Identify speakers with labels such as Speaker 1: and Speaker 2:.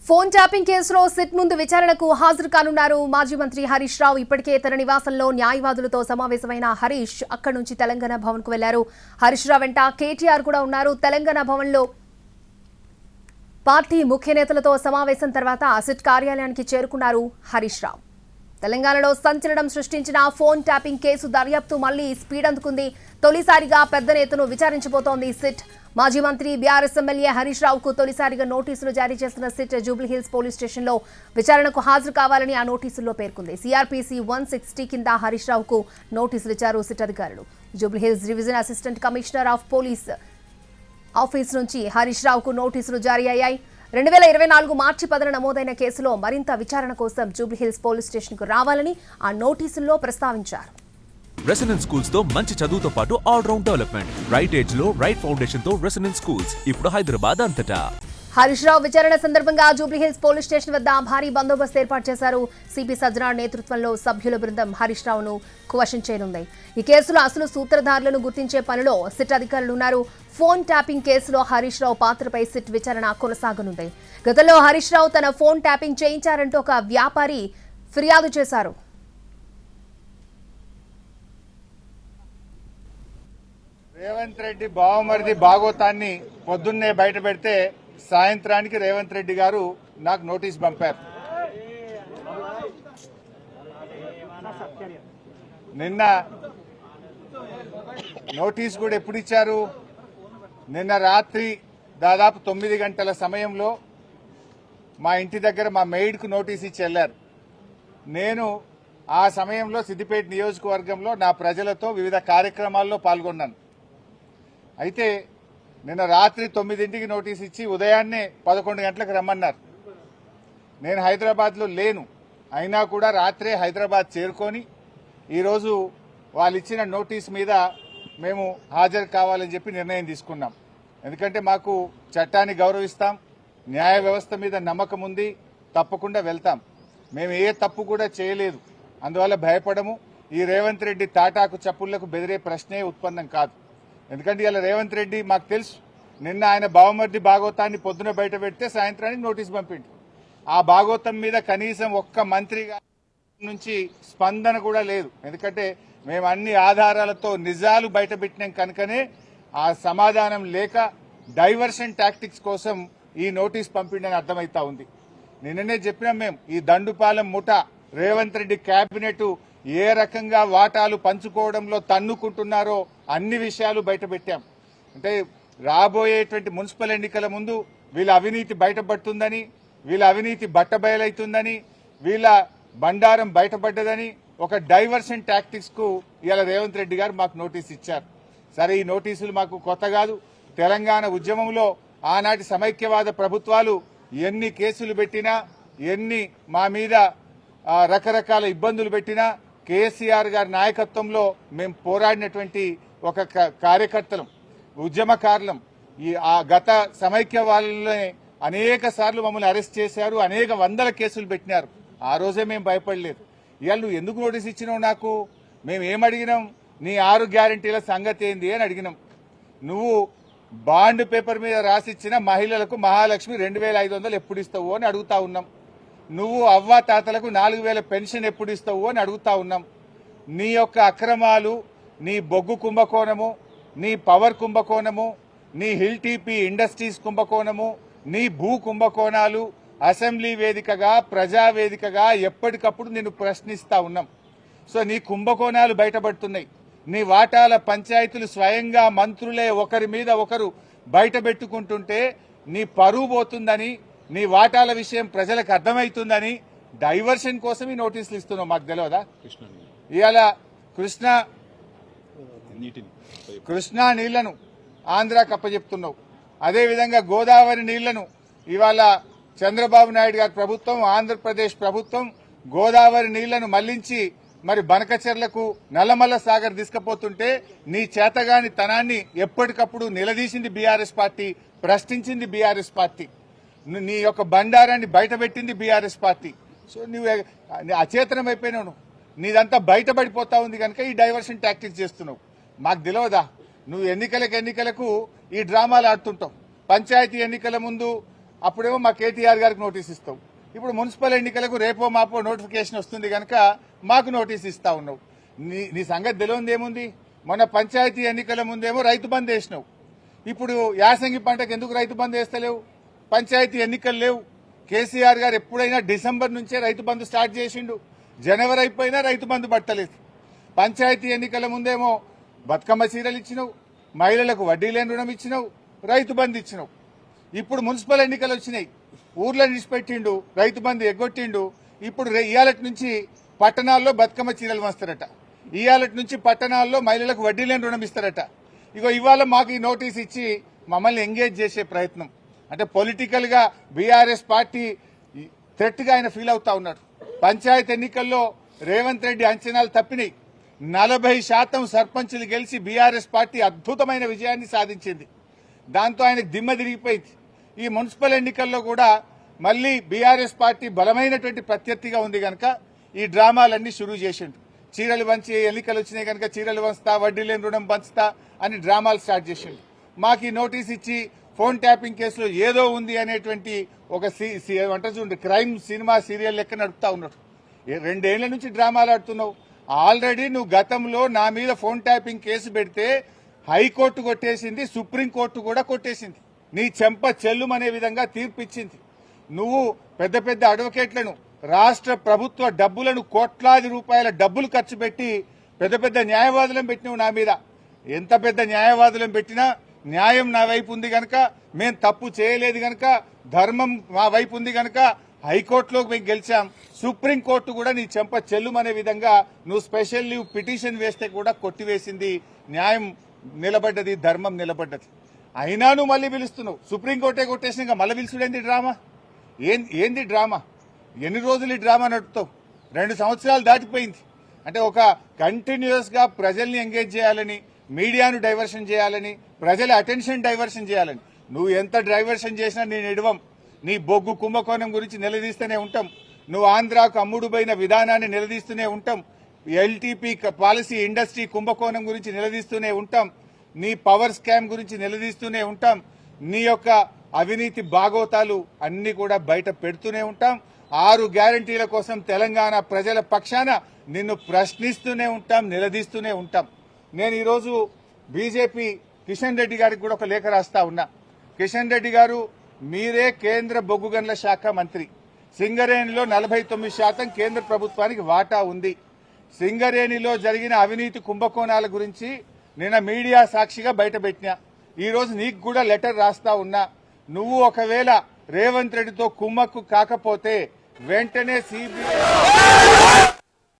Speaker 1: Phone tapping కేసులో SIT ముందు విచారణకు హాజరు కానున్నారు మాజీ మంత్రి హరీష్ రావు. ఇప్పటికే తన నివాసంలో న్యాయవాదులతో సమావేశమైన హరీష్ అక్కడి నుంచి తెలంగాణ భవన్ కు వెళ్లారు. హరీష్ రావు వెంట కేటీఆర్ కూడా ఉన్నారు. తెలంగాణ భవన్ లో పార్టీ ముఖ్య నేతలతో సమావేశం తర్వాత సిట్ కార్యాలయానికి చేరుకున్నారు హరీష్ రావు. తెలంగాణలో సంచలనం సృష్టించిన ఫోన్ ట్యాపింగ్ కేసు దర్యాప్తు మళ్లీ స్పీడ్ అందుకుంది. తొలిసారిగా పెద్ద నేతను విచారించబోతోంది సిట్. మాజీ మంత్రి బీఆర్ఎస్ ఎమ్మెల్యే హరీష్ రావుకు తొలిసారిగా నోటీసులు జారీ చేసిన సిట్ జూబ్లీహిల్స్ పోలీస్ స్టేషన్లో విచారణకు హాజరు కావాలని ఆ నోటీసుల్లో పేర్కొంది. సిఆర్పీసీ 160 కింద హరీష్ రావుకు నోటీసులు ఇచ్చారు సిట్ అధికారులు. Jubilee Hills division assistant commissioner of police office నుంచి హరీష్ రావుకు నోటీసులు జారీ అయ్యాయి. 2024 మార్చి 10న నమోదైన కేసులో మరింత విచారణ కోసం జూబ్లీహిల్స్ పోలీస్ స్టేషన్ కు రావాలని ఆ నోటీసుల్లో ప్రస్తావించారు.
Speaker 2: రెసిడెన్స్ స్కూల్స్ తో మంచి చదువుతో పాటు all round development, right age లో రైట్ ఫౌండేషన్ తో రెసిడెన్స్ స్కూల్స్ ఇప్పుడు హైదరాబాద్ అంతటా.
Speaker 1: హరీష్ రావు విచారణ సందర్భంగా జూబ్లీహిల్స్ పోలీస్ స్టేషన్ వద్ద భారీ బందోబస్తు ఏర్పాటు చేశారు. సిపి సజ్జనార్ నేతృత్వంలో సభ్యుల బృందం హరీష్ రావును క్వశ్చన్ చేయనుంది. ఈ కేసులో అసలు సూత్రధారులను గుర్తించే పనిలో సిట్ అధికారులు ఉన్నారు. ఫోన్ ట్యాపింగ్ కేసులో హరీష్ రావు పాత్రపై సిట్ విచారణ కొనసాగనుంది. గతంలో హరీష్ రావు తన ఫోన్ ట్యాపింగ్ చేయించారంటూ ఒక వ్యాపారి ఫిర్యాదు చేశారు.
Speaker 3: రేవంత్ రెడ్డి బావమరిది భాగోతాన్ని పొద్దున్నే బయట పెడితే సాయంత్రానికి రేవంత్ రెడ్డి గారు నాకు నోటీస్ పంపారు. నిన్న నోటీస్ కూడా ఎప్పుడు ఇచ్చారు? నిన్న రాత్రి దాదాపు 9 గంటల సమయంలో మా ఇంటి దగ్గర మా మెయిడ్కు నోటీస్ ఇచ్చి వెళ్లారు. నేను ఆ సమయంలో సిద్దిపేట నియోజకవర్గంలో నా ప్రజలతో వివిధ కార్యక్రమాల్లో పాల్గొన్నాను. అయితే నిన్న రాత్రి 9ంటికి నోటీస్ ఇచ్చి ఉదయాన్నే 11 గంటలకు రమ్మన్నారు. నేను హైదరాబాద్లో లేను, అయినా కూడా రాత్రే హైదరాబాద్ చేరుకొని ఈరోజు వాళ్ళు ఇచ్చిన నోటీస్ మీద మేము హాజరు కావాలని చెప్పి నిర్ణయం తీసుకున్నాం. ఎందుకంటే మాకు చట్టాన్ని గౌరవిస్తాం, న్యాయ వ్యవస్థ మీద నమ్మకం ఉంది, తప్పకుండా వెళ్తాం. మేము ఏ తప్పు కూడా చేయలేదు, అందువల్ల భయపడము. ఈ రేవంత్ రెడ్డి తాటాకు చప్పుళ్లకు బెదిరే ప్రశ్నే ఉత్పన్నం కాదు. ఎందుకంటే ఇలా రేవంత్ రెడ్డి మాకు తెలుసు, నిన్న ఆయన బావమర్ది భాగోతాన్ని పొద్దున బయట పెడితే సాయంత్రానికి నోటీస్ పంపిండు. ఆ భాగోతం మీద కనీసం ఒక్క మంత్రి నుంచి స్పందన కూడా లేదు. ఎందుకంటే మేము అన్ని ఆధారాలతో నిజాలు బయట పెట్టినాం కనుకనే ఆ సమాధానం లేక డైవర్షన్ టాక్టిక్స్ కోసం ఈ నోటీస్ పంపిండని అర్థమైతా ఉంది. నిన్ననే చెప్పినాం మేము, ఈ దండుపాలెం ముఠ రేవంత్ రెడ్డి కేబినెట్ ఏ రకంగా వాటాలు పంచుకోవడంలో తన్నుకుంటున్నారో అన్ని విషయాలు బయట పెట్టాం. అంటే రాబోయేటువంటి మున్సిపల్ ఎన్నికల ముందు వీళ్ళ అవినీతి బయటపడుతుందని, వీళ్ళ అవినీతి బట్టబయలైతుందని, వీళ్ళ బండారం బయటపడ్డదని ఒక డైవర్షన్ టాక్టిక్స్ కు ఇవాళ రేవంత్ రెడ్డి గారు మాకు నోటీస్ ఇచ్చారు. సరే, ఈ నోటీసులు మాకు కొత్త కాదు. తెలంగాణ ఉద్యమంలో ఆనాటి సమైక్యవాద ప్రభుత్వాలు ఎన్ని కేసులు పెట్టినా, ఎన్ని మా మీద రకరకాల ఇబ్బందులు పెట్టినా కేసీఆర్ గారి నాయకత్వంలో మేము పోరాడినటువంటి ఒక కార్యకర్తలం, ఉద్యమకారులం. ఆ గత సమైక్యవాదులనే అనేక సార్లు మమ్మల్ని అరెస్ట్ చేశారు, అనేక వందల కేసులు పెట్టినారు. ఆ రోజే మేము భయపడలేదు. ఇవాళ నువ్వు ఎందుకు నోటీస్ ఇచ్చినావు నాకు? మేము ఏమడిగినాం? నీ 6 గ్యారంటీల సంగతి ఏంది అని అడిగినాం. నువ్వు బాండ్ పేపర్ మీద రాసిచ్చిన మహిళలకు మహాలక్ష్మి 2500 ఎప్పుడు ఇస్తావు అని అడుగుతా ఉన్నాం. నువ్వు అవ్వా తాతలకు 4000 పెన్షన్ ఎప్పుడు ఇస్తావు అని అడుగుతా ఉన్నాం. నీ యొక్క అక్రమాలు, నీ బొగ్గు కుంభకోణము, నీ పవర్ కుంభకోణము, నీ హిల్ టీపీ ఇండస్ట్రీస్ కుంభకోణము, నీ భూ కుంభకోణాలు అసెంబ్లీ వేదికగా, ప్రజావేదికగా ఎప్పటికప్పుడు నిన్ను ప్రశ్నిస్తా ఉన్నాం. సో నీ కుంభకోణాలు బయటపడుతున్నాయి. నీ వాటాల పంచాయతీలు స్వయంగా మంత్రులే ఒకరి మీద ఒకరు బయట పెట్టుకుంటుంటే నీ పరువు పోతుందని, నీ వాటాల విషయం ప్రజలకు అర్థమవుతుందని డైవర్షన్ కోసం ఈ నోటీసులు ఇస్తున్నావు. మాకు తెలియదా? ఇవాళ కృష్ణా నీళ్లను ఆంధ్రాకి అప్పచెప్తున్నావు. అదేవిధంగా గోదావరి నీళ్లను ఇవాళ చంద్రబాబు నాయుడు గారి ప్రభుత్వం, ఆంధ్రప్రదేశ్ ప్రభుత్వం గోదావరి నీళ్లను మళ్లించి మరి బనకచెర్లకు, నల్లమల్ల సాగర్ తీసుకుపోతుంటే నీ చేతగాని తనాన్ని ఎప్పటికప్పుడు నిలదీసింది బీఆర్ఎస్ పార్టీ, ప్రశ్నించింది బీఆర్ఎస్ పార్టీ. నీ యొక్క బండారాన్ని బయటపెట్టింది బీఆర్ఎస్ పార్టీ. సో నువ్వు అచేతనం అయిపోయినావు. నీదంతా బయటపడిపోతా ఉంది కనుక ఈ డైవర్షన్ టాక్టిక్స్ చేస్తున్నావు. మాకు తెలియదా? నువ్వు ఎన్నికలకు ఈ డ్రామాలు ఆడుతుంటావు. పంచాయతీ ఎన్నికల ముందు అప్పుడేమో మా కేటీఆర్ గారికి నోటీస్ ఇస్తావు. ఇప్పుడు మున్సిపల్ ఎన్నికలకు రేపో మాపో నోటిఫికేషన్ వస్తుంది కనుక మాకు నోటీస్ ఇస్తా ఉన్నావు. నీ సంగతి తెలియదు ఏముంది? మొన్న పంచాయతీ ఎన్నికల ముందేమో రైతు బంద్ వేసినావు. ఇప్పుడు యాసంగి పంటకు ఎందుకు రైతు బంద్ వేస్తలేవు? పంచాయతీ ఎన్నికలు లేవు. కేసీఆర్ గారు ఎప్పుడైనా డిసెంబర్ నుంచే రైతు బంద్ స్టార్ట్ చేసిండు. జనవరి అయిపోయినా రైతు బంద్ పట్టలేదు. పంచాయతీ ఎన్నికల ముందేమో బతుకమ్మ చీరలు ఇచ్చినావు, మహిళలకు వడ్డీ లేని రుణం ఇచ్చినావు, రైతు బంద్ ఇచ్చినావు. ఇప్పుడు మున్సిపల్ ఎన్నికలు వచ్చినాయి, ఊర్లో నిడిచిపెట్టిండు, రైతు బంద్ ఎగ్గొట్టిండు. ఇప్పుడు ఇయాలటి నుంచి పట్టణాల్లో బతుకమ్మ చీరలు వస్తారట, ఇయాలటి నుంచి పట్టణాల్లో మహిళలకు వడ్డీ లేని రుణం ఇస్తారట. ఇగో ఇవాళ మాకు ఈ నోటీస్ ఇచ్చి మమ్మల్ని ఎంగేజ్ చేసే ప్రయత్నం. అంటే పొలిటికల్ గా బీఆర్ఎస్ పార్టీ థ్రెట్ గా ఆయన ఫీల్ అవుతా ఉన్నాడు. పంచాయతీ ఎన్నికల్లో రేవంత్ రెడ్డి అంచనాలు తప్పినాయి. 40% సర్పంచులు గెలిచి బీఆర్ఎస్ పార్టీ అద్భుతమైన విజయాన్ని సాధించింది. దాంతో ఆయనకు దిమ్మ తిరిగిపోయింది. ఈ మున్సిపల్ ఎన్నికల్లో కూడా మళ్లీ బీఆర్ఎస్ పార్టీ బలమైనటువంటి ప్రత్యర్థిగా ఉంది కనుక ఈ డ్రామాలన్నీ షురూ చేసిండు. చీరలు పంచి ఎన్నికలు వచ్చినాయి కనుక చీరలు పంచుతా, వడ్డీ లేని రుణం పంచుతా అని డ్రామాలు స్టార్ట్ చేసిండు. మాకు ఈ నోటీస్ ఇచ్చి ఫోన్ ట్యాపింగ్ కేసులో ఏదో ఉంది అనేటువంటి ఒక చూడండి క్రైమ్ సినిమా సీరియల్ లెక్క నడుపుతా ఉన్నాడు. 2 ఏళ్ల నుంచి డ్రామాలు ఆడుతున్నావు. ఆల్రెడీ నువ్వు గతంలో నా మీద ఫోన్ ట్యాపింగ్ కేసు పెడితే హైకోర్టు కొట్టేసింది, సుప్రీంకోర్టు కూడా కొట్టేసింది. నీ చెంప చెల్లుమనే విధంగా తీర్పు ఇచ్చింది. నువ్వు పెద్ద పెద్ద అడ్వకేట్లను, రాష్ట్ర ప్రభుత్వ డబ్బులను, కోట్లాది రూపాయల డబ్బులు ఖర్చు పెట్టి పెద్ద పెద్ద న్యాయవాదులను పెట్టినావు నా మీద. ఎంత పెద్ద న్యాయవాదులను పెట్టినా న్యాయం నా వైపు ఉంది గనక, మేం తప్పు చేయలేదు గనక, ధర్మం మా వైపు ఉంది గనక హైకోర్టులో మేము గెలిచాం. సుప్రీంకోర్టు కూడా నీ చెంప చెల్లుమనే విధంగా నువ్వు స్పెషల్ లీవ్ పిటిషన్ వేస్తే కూడా కొట్టివేసింది. న్యాయం నిలబడ్డది, ధర్మం నిలబడ్డది. అయినా నువ్వు మళ్ళీ పిలుస్తున్నావు. సుప్రీంకోర్టే కొట్టేసినాక మళ్ళీ పిలుచుడేంది డ్రామా? ఏంది డ్రామా? ఎన్ని రోజులు ఈ డ్రామా నడుపుతావు? 2 సంవత్సరాలు దాటిపోయింది. అంటే ఒక కంటిన్యూస్ గా ప్రజల్ని ఎంగేజ్ చేయాలని, మీడియాను డైవర్షన్ చేయాలని, ప్రజల అటెన్షన్ డైవర్షన్ చేయాలని నువ్వు ఎంత డైవర్షన్ చేసినా నేను ఇడవం. నీ బొగ్గు కుంభకోణం గురించి నిలదీస్తూనే ఉంటాం. నువ్వు ఆంధ్రాకు అమ్ముడుపోయిన విధానాన్ని నిలదీస్తూనే ఉంటాం. ఎల్టీపీ పాలసీ ఇండస్ట్రీ కుంభకోణం గురించి నిలదీస్తూనే ఉంటాం. నీ పవర్ స్కామ్ గురించి నిలదీస్తూనే ఉంటాం. నీ యొక్క అవినీతి బాగోతాలు అన్ని కూడా బయట పెడుతూనే ఉంటాం. 6 గ్యారంటీల కోసం తెలంగాణ ప్రజల పక్షాన నిన్ను ప్రశ్నిస్తూనే ఉంటాం, నిలదీస్తూనే ఉంటాం. నేను ఈరోజు బీజేపీ కిషన్ రెడ్డి గారికి కూడా ఒక లేఖ రాస్తా ఉన్నా. కిషన్ రెడ్డి గారు, మీరే కేంద్ర బొగ్గు గనుల శాఖ మంత్రి. సింగరేణిలో 49% కేంద్ర ప్రభుత్వానికి వాటా ఉంది. సింగరేణిలో జరిగిన అవినీతి కుంభకోణాల గురించి నిన్న మీడియా సాక్షిగా బయటపెట్టినా. ఈ రోజు నీకు కూడా లెటర్ రాస్తా ఉన్నా. నువ్వు ఒకవేళ రేవంత్ రెడ్డితో కుమ్మక్కు కాకపోతే వెంటనే సిబిఐ